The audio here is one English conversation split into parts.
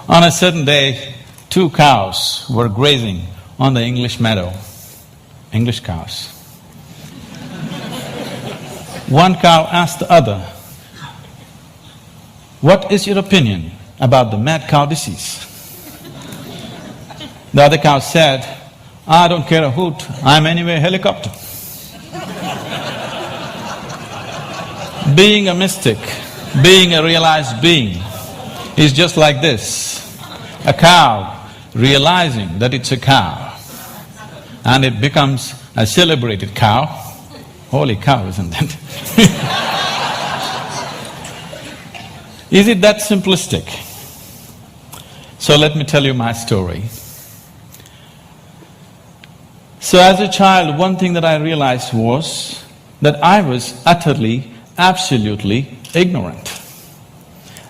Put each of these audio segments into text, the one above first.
On a certain day, 2 cows were grazing on the English meadow, English cows. One cow asked the other, "What is your opinion about the mad cow disease?" The other cow said, "I don't care a hoot, I'm anyway a helicopter." Being a mystic, being a realized being is just like this. A cow realizing that it's a cow and it becomes a celebrated cow. Holy cow, isn't it? Is it that simplistic? So let me tell you my story. So as a child, one thing that I realized was that I was utterly, absolutely ignorant.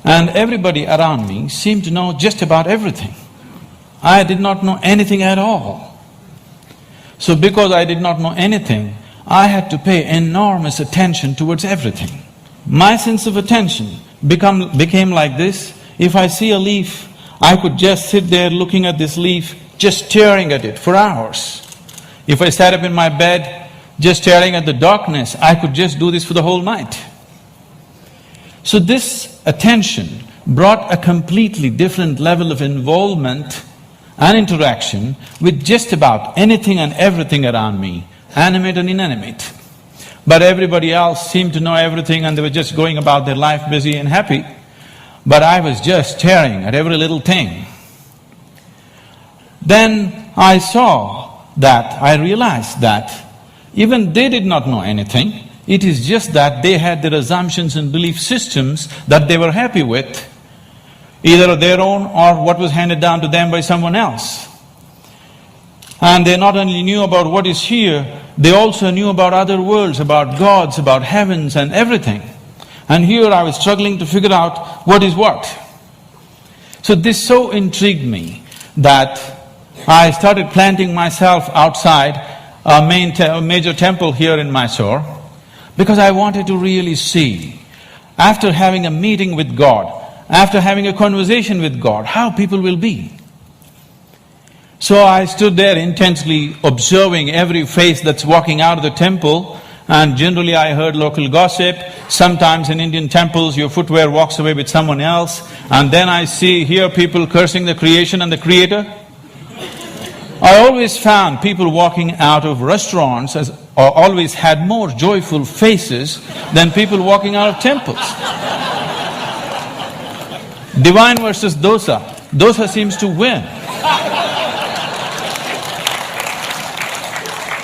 And everybody around me seemed to know just about everything. I did not know anything at all. So because I did not know anything, I had to pay enormous attention towards everything. My sense of attention became like this: if I see a leaf, I could just sit there looking at this leaf, just staring at it for hours. If I sat up in my bed, just staring at the darkness, I could just do this for the whole night. So this attention brought a completely different level of involvement and interaction with just about anything and everything around me, animate and inanimate. But everybody else seemed to know everything and they were just going about their life busy and happy. But I was just staring at every little thing. Then I realized that even they did not know anything. It is just that they had their assumptions and belief systems that they were happy with, either their own or what was handed down to them by someone else. And they not only knew about what is here, they also knew about other worlds, about gods, about heavens and everything. And here I was struggling to figure out what is what. So this so intrigued me that I started planting myself outside a major temple here in Mysore, because I wanted to really see, after having a meeting with God, after having a conversation with God, how people will be. So I stood there intensely observing every face that's walking out of the temple, and generally I heard local gossip. Sometimes in Indian temples your footwear walks away with someone else, and then I hear people cursing the creation and the creator. I always found people walking out of restaurants always had more joyful faces than people walking out of temples. Divine versus dosa. Dosa seems to win.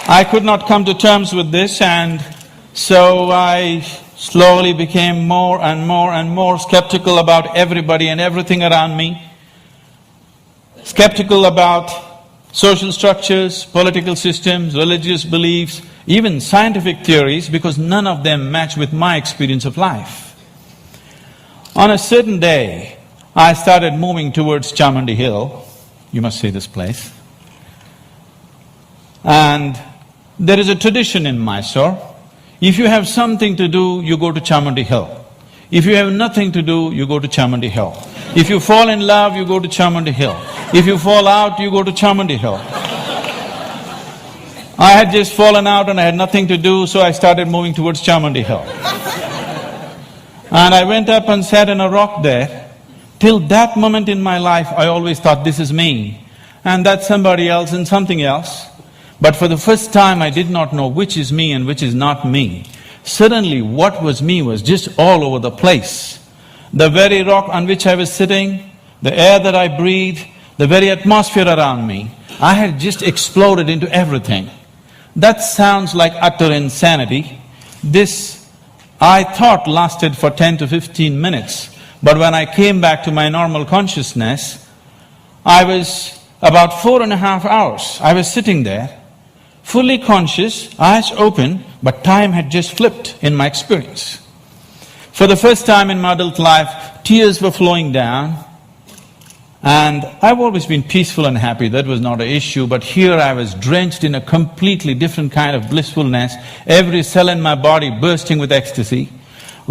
I could not come to terms with this, and so I slowly became more and more and more skeptical about everybody and everything around me. Skeptical about social structures, political systems, religious beliefs, even scientific theories, because none of them match with my experience of life. On a certain day, I started moving towards Chamandi Hill. You must see this place. And there is a tradition in Mysore. If you have something to do, you go to Chamandi Hill. If you have nothing to do, you go to Chamandi Hill. If you fall in love, you go to Chamandi Hill. If you fall out, you go to Chamandi Hill. I had just fallen out and I had nothing to do, so I started moving towards Chamandi Hill. And I went up and sat on a rock there. Till that moment in my life, I always thought, this is me, and that's somebody else and something else. But for the first time, I did not know which is me and which is not me. Suddenly, what was me was just all over the place. The very rock on which I was sitting, the air that I breathed, the very atmosphere around me, I had just exploded into everything. That sounds like utter insanity. This, I thought, lasted for 10 to 15 minutes. But when I came back to my normal consciousness, I was about 4.5 hours. I was sitting there, fully conscious, eyes open, but time had just flipped in my experience. For the first time in my adult life, tears were flowing down, and I've always been peaceful and happy, that was not an issue, but here I was drenched in a completely different kind of blissfulness, every cell in my body bursting with ecstasy.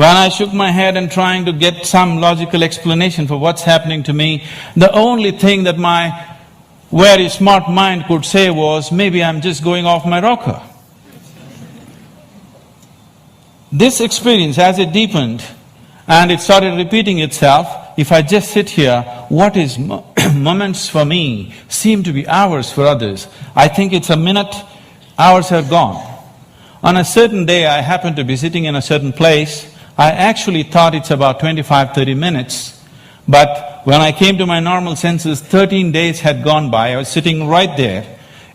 When I shook my head and trying to get some logical explanation for what's happening to me, the only thing that my very smart mind could say was, maybe I'm just going off my rocker. This experience, as it deepened and it started repeating itself, if I just sit here, what is moments for me seem to be hours for others. I think it's a minute, hours are gone. On a certain day, I happened to be sitting in a certain place. I actually thought it's about 25–30 minutes, but when I came to my normal senses, 13 days had gone by. I was sitting right there.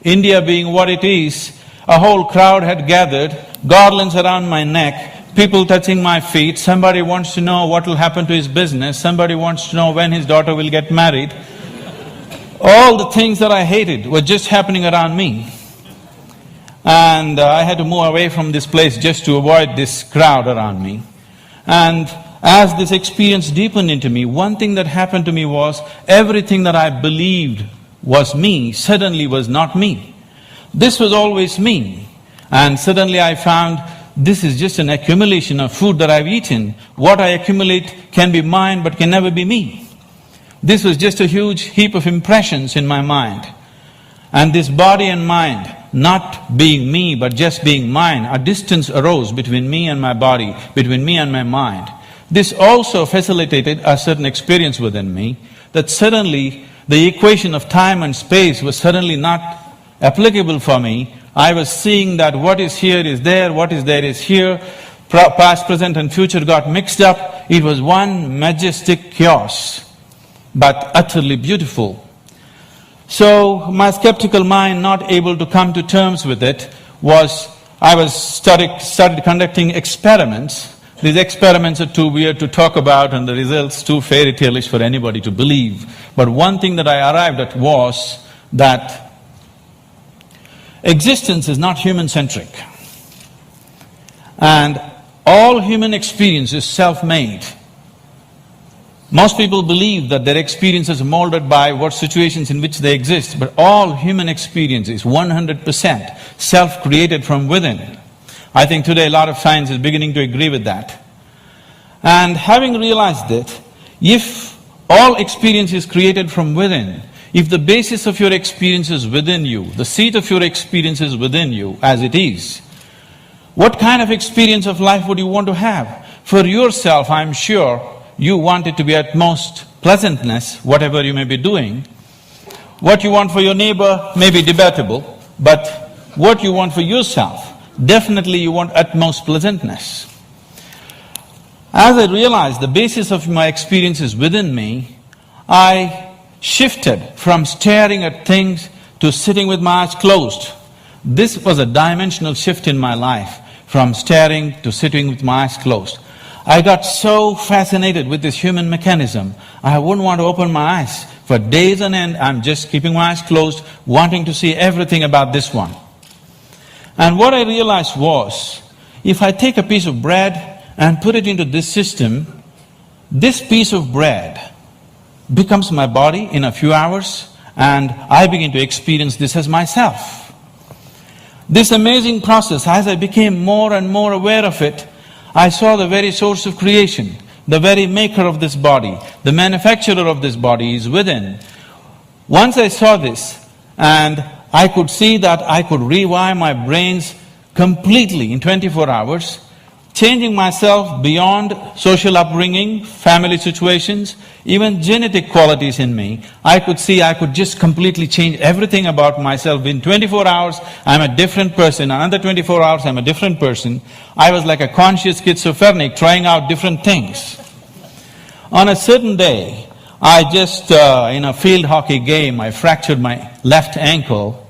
India being what it is, a whole crowd had gathered, garlands around my neck, people touching my feet, somebody wants to know what will happen to his business, somebody wants to know when his daughter will get married. All the things that I hated were just happening around me. And I had to move away from this place just to avoid this crowd around me. And as this experience deepened into me, one thing that happened to me was, everything that I believed was me suddenly was not me. This was always me. And suddenly I found this is just an accumulation of food that I've eaten. What I accumulate can be mine but can never be me. This was just a huge heap of impressions in my mind. And this body and mind, not being me but just being mine, a distance arose between me and my body, between me and my mind. This also facilitated a certain experience within me, that suddenly the equation of time and space was suddenly not applicable for me. I was seeing that what is here is there, what is there is here, past, present and future got mixed up. It was one majestic chaos, but utterly beautiful. So my skeptical mind, not able to come to terms with it, started conducting experiments. These experiments are too weird to talk about and the results too fairy tale-ish for anybody to believe. But one thing that I arrived at was that existence is not human-centric. And all human experience is self-made. Most people believe that their experience is molded by what situations in which they exist, but all human experience is 100% self-created from within. I think today a lot of science is beginning to agree with that. And having realized that, if all experience is created from within, if the basis of your experience is within you, the seat of your experience is within you as it is, what kind of experience of life would you want to have? For yourself, I'm sure, you want it to be at most pleasantness, whatever you may be doing. What you want for your neighbor may be debatable, but what you want for yourself, definitely you want utmost pleasantness. As I realized the basis of my experience is within me, I shifted from staring at things to sitting with my eyes closed. This was a dimensional shift in my life, from staring to sitting with my eyes closed. I got so fascinated with this human mechanism, I wouldn't want to open my eyes. For days on end, I'm just keeping my eyes closed, wanting to see everything about this one. And what I realized was, if I take a piece of bread and put it into this system, this piece of bread becomes my body in a few hours, and I begin to experience this as myself. This amazing process, as I became more and more aware of it, I saw the very source of creation, the very maker of this body, the manufacturer of this body is within. Once I saw this, and I could see that I could rewire my brains completely in 24 hours, changing myself beyond social upbringing, family situations, even genetic qualities in me. I could see I could just completely change everything about myself. In 24 hours, I'm a different person. Another 24 hours, I'm a different person. I was like a conscious schizophrenic trying out different things. On a certain day, I just, in a field hockey game, I fractured my left ankle,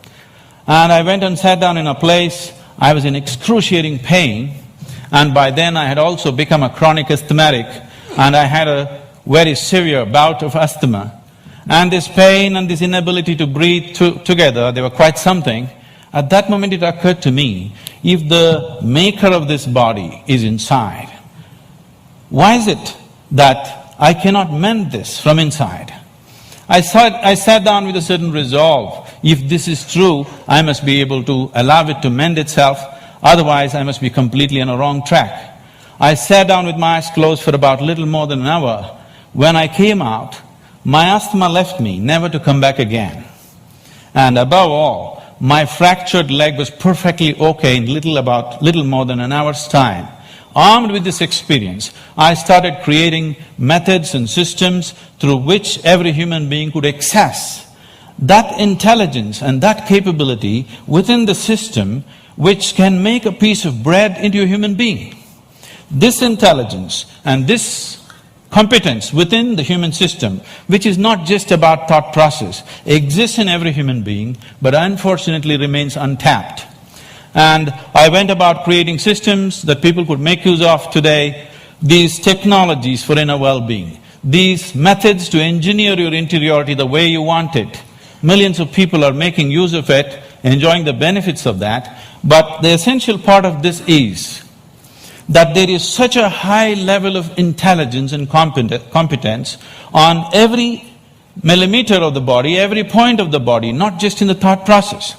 and I went and sat down in a place. I was in excruciating pain. And by then I had also become a chronic asthmatic, and I had a very severe bout of asthma. And this pain and this inability to breathe together, they were quite something. At that moment it occurred to me, if the maker of this body is inside, why is it that I cannot mend this from inside? I sat down with a certain resolve. If this is true, I must be able to allow it to mend itself. Otherwise, I must be completely on a wrong track. I sat down with my eyes closed for about little more than an hour. When I came out, my asthma left me, never to come back again. And above all, my fractured leg was perfectly okay in little more than an hour's time. Armed with this experience, I started creating methods and systems through which every human being could access that intelligence and that capability within the system which can make a piece of bread into a human being. This intelligence and this competence within the human system, which is not just about thought process, exists in every human being, but unfortunately remains untapped. And I went about creating systems that people could make use of today, these technologies for inner well-being, these methods to engineer your interiority the way you want it. Millions of people are making use of it, enjoying the benefits of that, but the essential part of this is that there is such a high level of intelligence and competence on every millimeter of the body, every point of the body, not just in the thought process.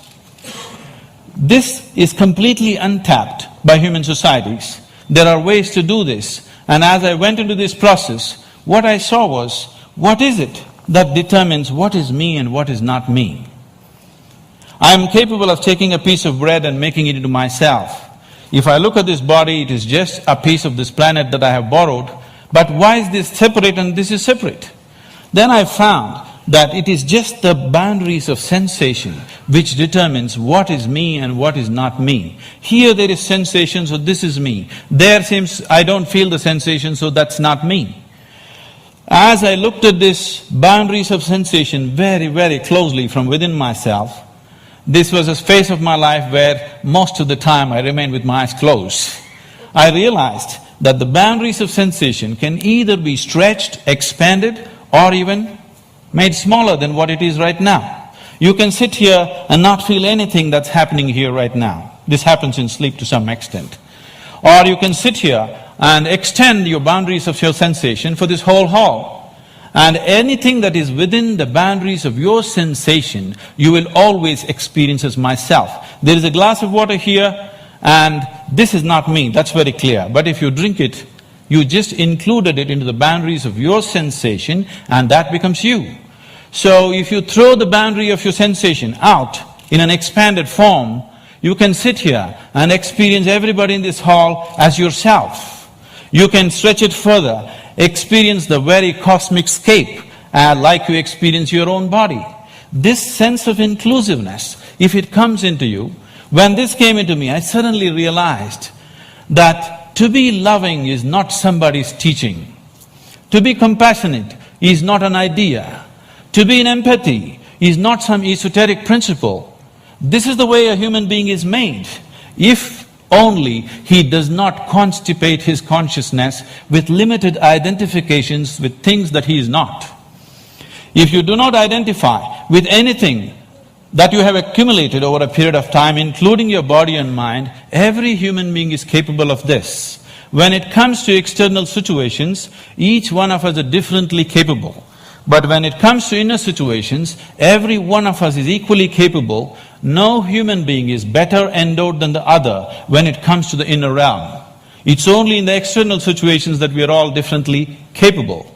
This is completely untapped by human societies. There are ways to do this, and as I went into this process, what I saw was, what is it that determines what is me and what is not me? I am capable of taking a piece of bread and making it into myself. If I look at this body, it is just a piece of this planet that I have borrowed, but why is this separate and this is separate? Then I found that it is just the boundaries of sensation which determines what is me and what is not me. Here there is sensation, so this is me. There seems I don't feel the sensation, so that's not me. As I looked at this boundaries of sensation very, very closely from within myself, this was a phase of my life where most of the time I remained with my eyes closed. I realized that the boundaries of sensation can either be stretched, expanded, or even made smaller than what it is right now. You can sit here and not feel anything that's happening here right now. This happens in sleep to some extent. Or you can sit here and extend your boundaries of your sensation for this whole hall. And anything that is within the boundaries of your sensation, you will always experience as myself. There is a glass of water here and this is not me, that's very clear. But if you drink it, you just included it into the boundaries of your sensation and that becomes you. So if you throw the boundary of your sensation out in an expanded form, you can sit here and experience everybody in this hall as yourself. You can stretch it further, experience the very cosmic scape like you experience your own body. This sense of inclusiveness, if it comes into you, when this came into me, I suddenly realized that to be loving is not somebody's teaching. To be compassionate is not an idea. To be in empathy is not some esoteric principle. This is the way a human being is made. If only he does not constipate his consciousness with limited identifications with things that he is not. If you do not identify with anything that you have accumulated over a period of time, including your body and mind, every human being is capable of this. When it comes to external situations, each one of us are differently capable. But when it comes to inner situations, every one of us is equally capable. No human being is better endowed than the other when it comes to the inner realm. It's only in the external situations that we are all differently capable.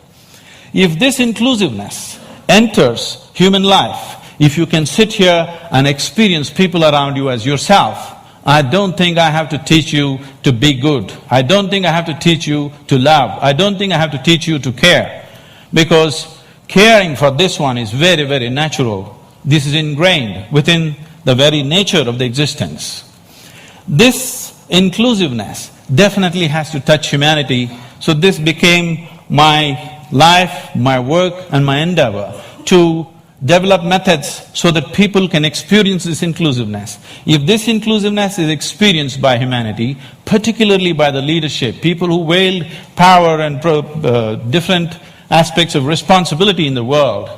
If this inclusiveness enters human life, if you can sit here and experience people around you as yourself, I don't think I have to teach you to be good. I don't think I have to teach you to love. I don't think I have to teach you to care. Because caring for this one is very, very natural. This is ingrained within the very nature of the existence. This inclusiveness definitely has to touch humanity, so this became my life, my work and my endeavor to develop methods so that people can experience this inclusiveness. If this inclusiveness is experienced by humanity, particularly by the leadership, people who wield power and different aspects of responsibility in the world,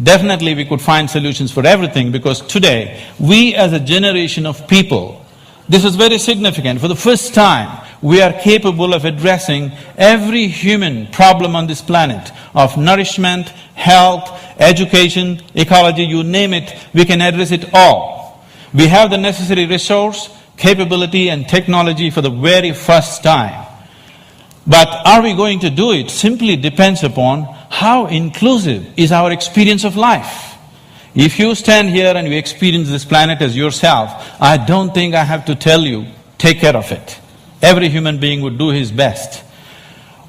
definitely we could find solutions for everything, because today, we as a generation of people, this is very significant, for the first time, we are capable of addressing every human problem on this planet of nourishment, health, education, ecology, you name it, we can address it all. We have the necessary resource, capability and technology for the very first time. But are we going to do it simply depends upon how inclusive is our experience of life. If you stand here and you experience this planet as yourself, I don't think I have to tell you, take care of it. Every human being would do his best.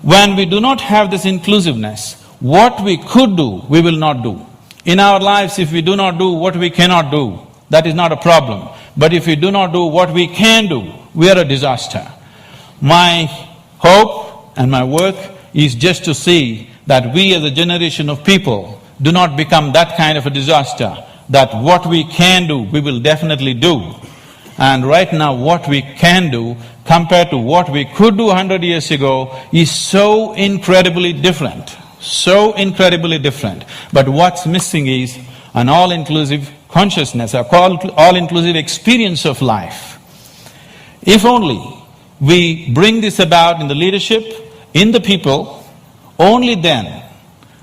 When we do not have this inclusiveness, what we could do, we will not do. In our lives, if we do not do what we cannot do, that is not a problem. But if we do not do what we can do, we are a disaster. My hope and my work is just to see that we as a generation of people do not become that kind of a disaster, that what we can do, we will definitely do. And right now what we can do compared to what we could do 100 years ago is so incredibly different, so incredibly different. But what's missing is an all-inclusive consciousness, a all-inclusive experience of life. If only we bring this about in the leadership, in the people, only then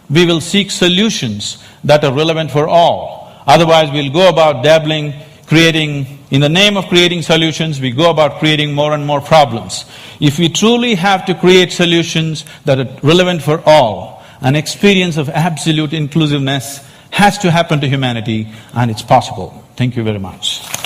we will seek solutions that are relevant for all. Otherwise, we'll go about dabbling, creating… in the name of creating solutions, we go about creating more and more problems. If we truly have to create solutions that are relevant for all, an experience of absolute inclusiveness has to happen to humanity, and it's possible. Thank you very much.